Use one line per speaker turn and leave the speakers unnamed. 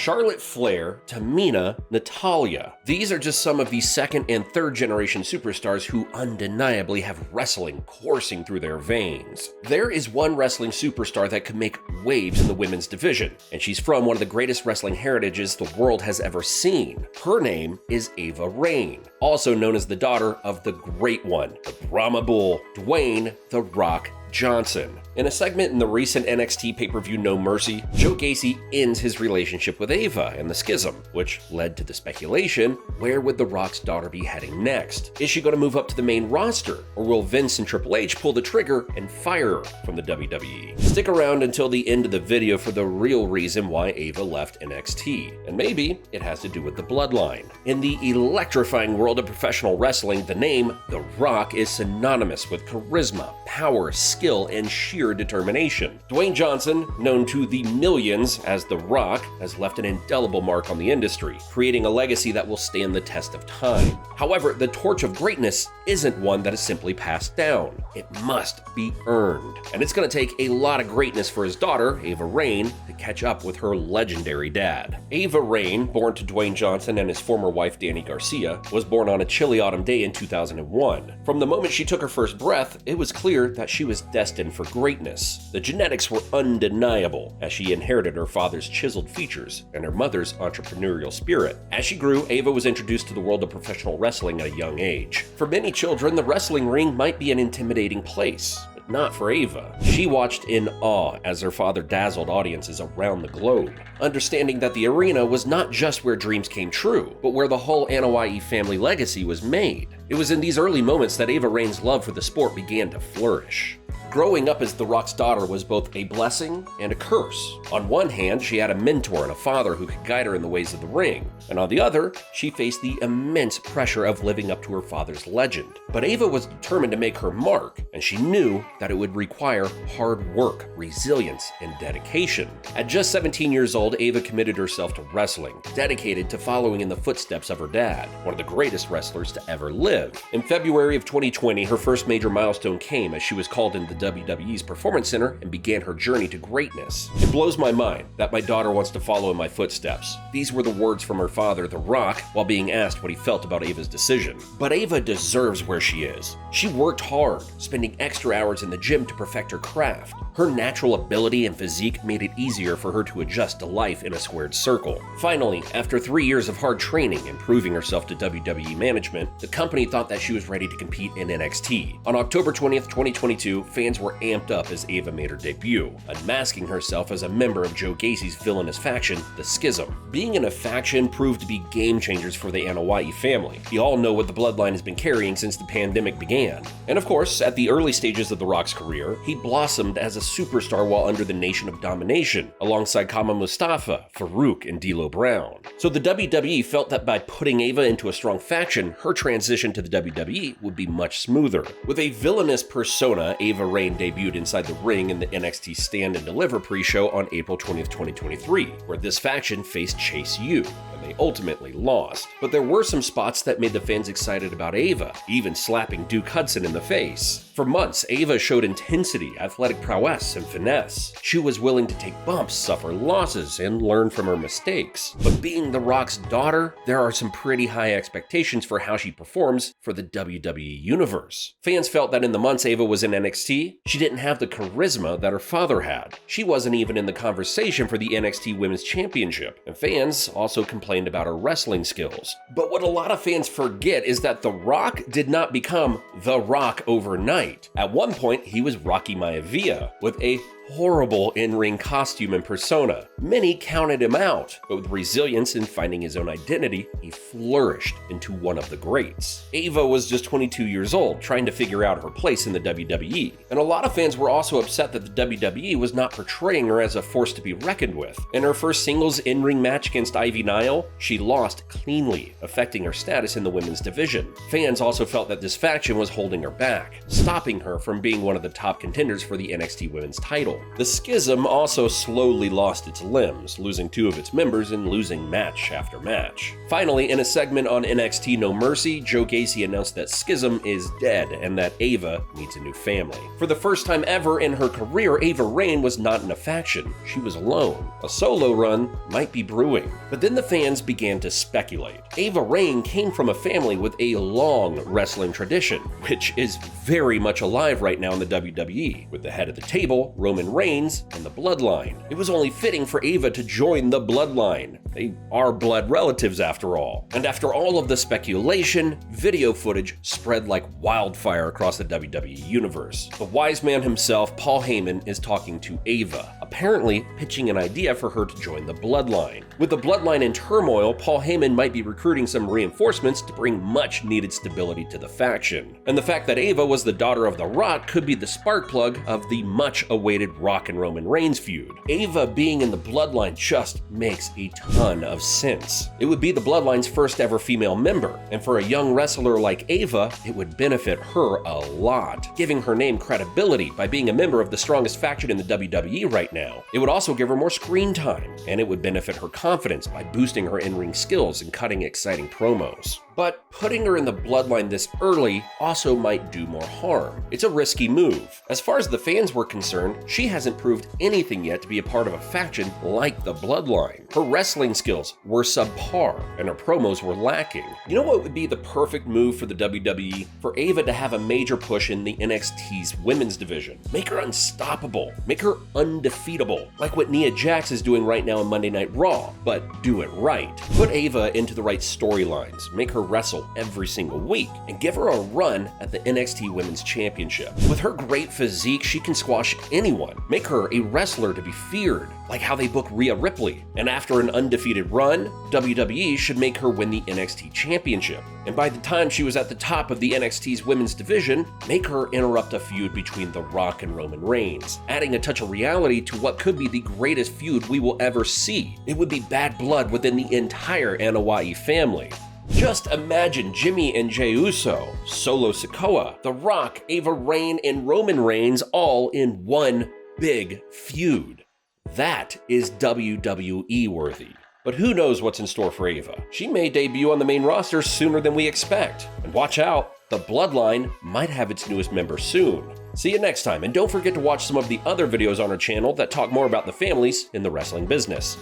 Charlotte Flair, Tamina, Natalya. These are just some of the second and third generation superstars who undeniably have wrestling coursing through their veins. There is one wrestling superstar that could make waves in the women's division, and she's from one of the greatest wrestling heritages the world has ever seen. Her name is Ava Raine, also known as the daughter of the Great One, the Brahma Bull, Dwayne "The Rock" Johnson. In a segment in the recent NXT pay-per-view No Mercy, Joe Gacy ends his relationship with Ava and the schism, which led to the speculation, where would The Rock's daughter be heading next? Is she going to move up to the main roster, or will Vince and Triple H pull the trigger and fire her from the WWE? Stick around until the end of the video for the real reason why Ava left NXT, and maybe it has to do with the Bloodline. In the electrifying world of professional wrestling, the name The Rock is synonymous with charisma, power, skill, and sheer determination. Dwayne Johnson, known to the millions as The Rock, has left an indelible mark on the industry, creating a legacy that will stand the test of time. However, the torch of greatness isn't one that is simply passed down. It must be earned. And it's going to take a lot of greatness for his daughter, Ava Raine, to catch up with her legendary dad. Ava Raine, born to Dwayne Johnson and his former wife Dani Garcia, was born on a chilly autumn day in 2001. From the moment she took her first breath, it was clear that she was destined for greatness. The genetics were undeniable, as she inherited her father's chiseled features and her mother's entrepreneurial spirit. As she grew, Ava was introduced to the world of professional wrestling at a young age. For many children, the wrestling ring might be an intimidating place. Not for Ava. She watched in awe as her father dazzled audiences around the globe, understanding that the arena was not just where dreams came true, but where the whole Anoa'i family legacy was made. It was in these early moments that Ava Raine's love for the sport began to flourish. Growing up as The Rock's daughter was both a blessing and a curse. On one hand, she had a mentor and a father who could guide her in the ways of the ring, and on the other, she faced the immense pressure of living up to her father's legend. But Ava was determined to make her mark, and she knew that it would require hard work, resilience, and dedication. At just 17 years old, Ava committed herself to wrestling, dedicated to following in the footsteps of her dad, one of the greatest wrestlers to ever live. In February of 2020, her first major milestone came as she was called into the WWE's Performance Center and began her journey to greatness. It blows my mind that my daughter wants to follow in my footsteps. These were the words from her father, The Rock, while being asked what he felt about Ava's decision. But Ava deserves where she is. She worked hard, spending extra hours in the gym to perfect her craft. Her natural ability and physique made it easier for her to adjust to life in a squared circle. Finally, after 3 years of hard training and proving herself to WWE management, the company thought that she was ready to compete in NXT. On October 20th, 2022, fans were amped up as Ava made her debut, unmasking herself as a member of Joe Gacy's villainous faction, the Schism. Being in a faction proved to be game changers for the Anoa'i family. We all know what the Bloodline has been carrying since the pandemic began. And of course, at the early stages of The Rock's career, he blossomed as a superstar while under the Nation of Domination, alongside Kama Mustafa, Farouk, and D'Lo Brown. So the WWE felt that by putting Ava into a strong faction, her transition to the WWE would be much smoother. With a villainous persona, Ava Raine debuted inside the ring in the NXT Stand and Deliver pre-show on April 20th, 2023, where this faction faced Chase U, and they ultimately lost. But there were some spots that made the fans excited about Ava, even slapping Duke Hudson in the face. For months, Ava showed intensity, athletic prowess, and finesse. She was willing to take bumps, suffer losses, and learn from her mistakes. But being The Rock's daughter, there are some pretty high expectations for how she performs for the WWE Universe. Fans felt that in the months Ava was in NXT, she didn't have the charisma that her father had. She wasn't even in the conversation for the NXT Women's Championship, and fans also complained about her wrestling skills. But what a lot of fans forget is that The Rock did not become The Rock overnight. At one point, he was Rocky Maivia, with a horrible in-ring costume and persona. Many counted him out, but with resilience in finding his own identity, he flourished into one of the greats. Ava was just 22 years old, trying to figure out her place in the WWE, and a lot of fans were also upset that the WWE was not portraying her as a force to be reckoned with. In her first singles in-ring match against Ivy Nile, she lost cleanly, affecting her status in the women's division. Fans also felt that this faction was holding her back, stopping her from being one of the top contenders for the NXT Women's title. Bull. The schism also slowly lost its limbs, losing 2 of its members and losing match after match. Finally, in a segment on NXT No Mercy, Joe Gacy announced that Schism is dead and that Ava needs a new family. For the first time ever in her career, Ava Raine was not in a faction. She was alone. A solo run might be brewing. But then the fans began to speculate. Ava Raine came from a family with a long wrestling tradition, which is very much alive right now in the WWE, with the head of the table, Roman Reigns, and the Bloodline. It was only fitting for Ava to join the Bloodline. They are blood relatives after all. And after all of the speculation, video footage spread like wildfire across the WWE universe. The wise man himself, Paul Heyman, is talking to Ava, apparently pitching an idea for her to join the Bloodline. With the Bloodline in turmoil, Paul Heyman might be recruiting some reinforcements to bring much needed stability to the faction. And the fact that Ava was the daughter of The Rock could be the spark plug of the much awaited Rock and Roman Reigns feud. Ava being in the Bloodline just makes a ton of sense. It would be the Bloodline's first ever female member, and for a young wrestler like Ava, it would benefit her a lot, giving her name credibility by being a member of the strongest faction in the WWE right now. It would also give her more screen time, and it would benefit her confidence by boosting her in-ring skills and cutting exciting promos. But putting her in the Bloodline this early also might do more harm. It's a risky move. As far as the fans were concerned, she hasn't proved anything yet to be a part of a faction like the Bloodline. Her wrestling skills were subpar, and her promos were lacking. You know what would be the perfect move for the WWE? For Ava to have a major push in the NXT's women's division. Make her unstoppable. Make her undefeatable. Like what Nia Jax is doing right now on Monday Night Raw, but do it right. Put Ava into the right storylines. Make her wrestle every single week, and give her a run at the NXT Women's Championship. With her great physique, she can squash anyone. Make her a wrestler to be feared, like how they book Rhea Ripley. And after an undefeated run, WWE should make her win the NXT Championship. And by the time she was at the top of the NXT's women's division, make her interrupt a feud between The Rock and Roman Reigns, adding a touch of reality to what could be the greatest feud we will ever see. It would be bad blood within the entire Anoa'i family. Just imagine Jimmy and Jey Uso, Solo Sikoa, The Rock, Ava Raine, and Roman Reigns all in one big feud. That is WWE worthy. But who knows what's in store for Ava? She may debut on the main roster sooner than we expect. And watch out, the Bloodline might have its newest member soon. See you next time, and don't forget to watch some of the other videos on our channel that talk more about the families in the wrestling business.